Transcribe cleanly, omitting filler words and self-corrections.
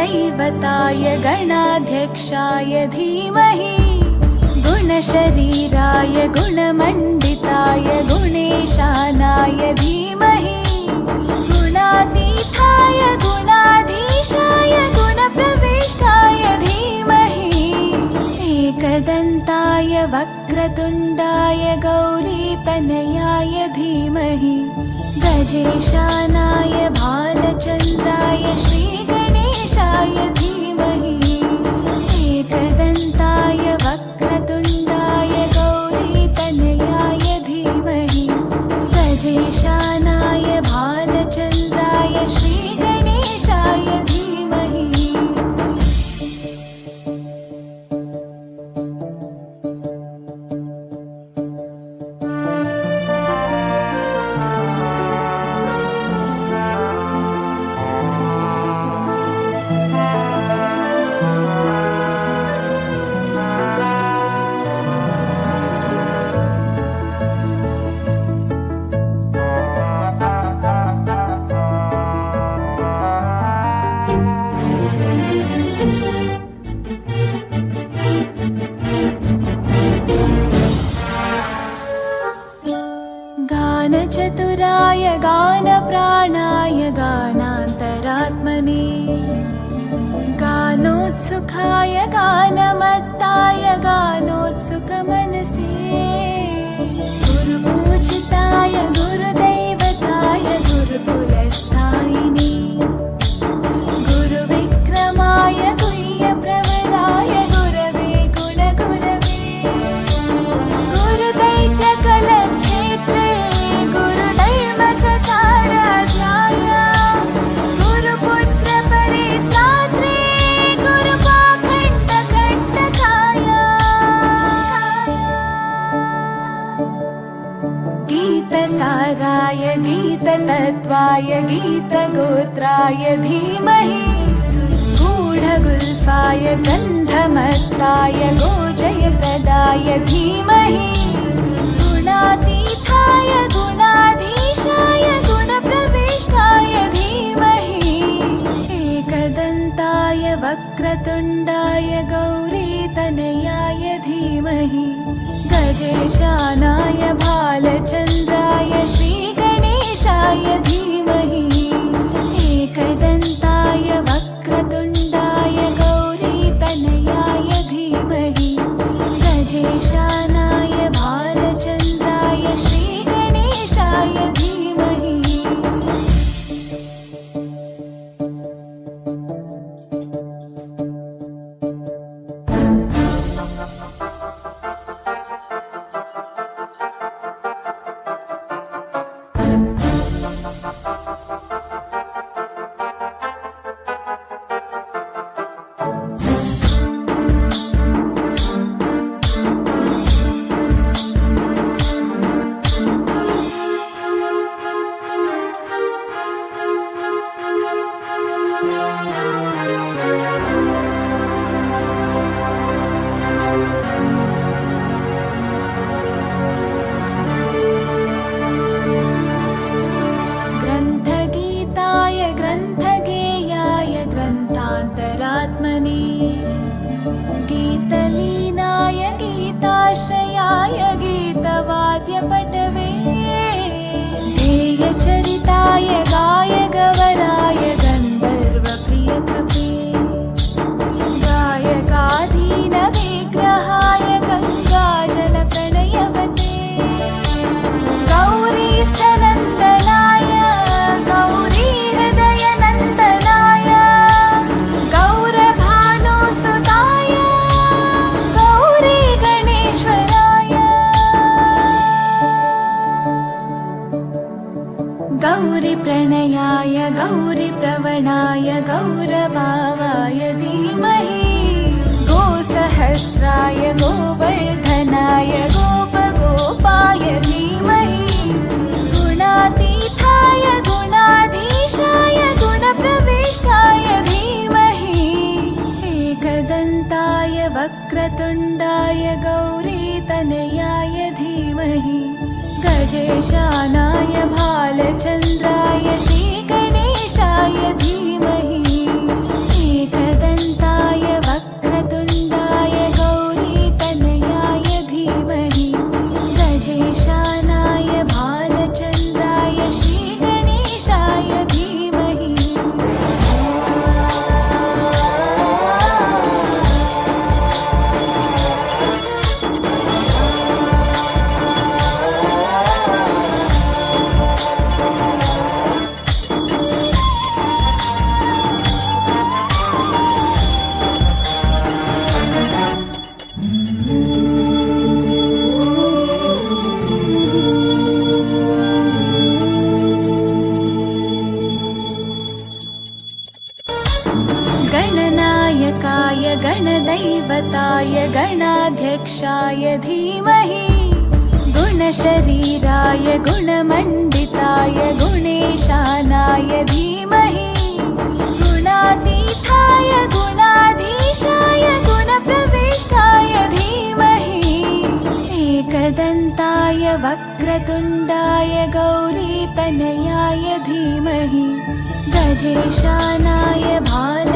गुरुदैवताय गणाध्यक्षाय धीमहि गुणशरीराय गुणमण्डिताय गुणेशानाय धीमहि गुणातीताय गुणाधीशाय गुणप्रविष्टाय धीमहि एकदन्ताय वक्रतुण्डाय गौरीतनयाय धीमहि गजेशानाय भालचन्द्राय श्रीगणेशाय धीमहि एकदन्ताय वक्रतुण्डाय गौरीतनयाय धीमहि गजेशानाय भालचन्द्राय श्रीगणेशाय धीमहि। गानचतुराय गानप्राणाय गानान्तरात्मने गानोत्सुकाय गानमत्ताय गानोत्सुकमनसे गुरुपूजिताय गुरुदैवताय गुरुकुलस्थायिने गुरुविक्रमाय गुह्यप्रवराय गुरवे गुणगुरवे गुरुदैत्यकलक्षेत्रे गुरुधर्मसकाराध्याय गुरुपुत्रपरित्रात्रे गुरुपाखण्डखण्डकाय गीतसाराय गीततत्त्वाय गीतगोत्राय धीमहि गूढगुल्फाय गन्धमत्ताय गोजयप्रदाय धीमहि गुणातीताय गुणाधीशाय गुणप्रविष्टाय धीमहि एकदन्ताय वक्रतुण्डाय गौरीतनयाय धीमहि गजेशानाय भालचन्द्राय श्रीगणेशाय धीमहि एकदन्ताय वक्रतुण्डाय गौरीतनयाय धीमहि गजेशानाय भालचन्द्राय श्रीगणेशाय धीमहि। गीतलीनाय गीताश्रयाय गीतवाद्यपटवे ध्येयचरिताय गायगवराय गन्धर्वप्रियकृपे गायकाधीनविग्रहाय गङ्गाजलप्रणयवते गौरीस्थनन्दनाय गौरीहृदयनन्दनाय गौरभानुसुताय गौरीगणेश्वराय गौरीप्रणयाय गौरीप्रवणाय गौरभावाय धीमहि गोसहस्राय गोवर्धनाय गोपगोपाय धीमहि गुणातीताय गुणाधीशाय गुणप्रविष्टाय धीमहि एकदन्ताय वक्रतुण्डाय गौरीतनयाय धीमहि गजेशानाय भालचन्द्राय श्रीगणेशाय धीमहि एकदन्ताय वक्रतुण्डाय गौरीतनयाय धीमहि गजेशानाय भालचन्द्राय श्रीगणेशाय धीमहि। गणनायकाय गणदैवताय गणाध्यक्षाय धीमहि गुणशरीराय गुणमण्डिताय गुणेशानाय धीमहि गुणातीताय गुणाधीशाय गुणप्रविष्टाय धीमहि एकदन्ताय वक्रतुण्डाय गौरीतनयाय धीमहि गजेशानाय भाल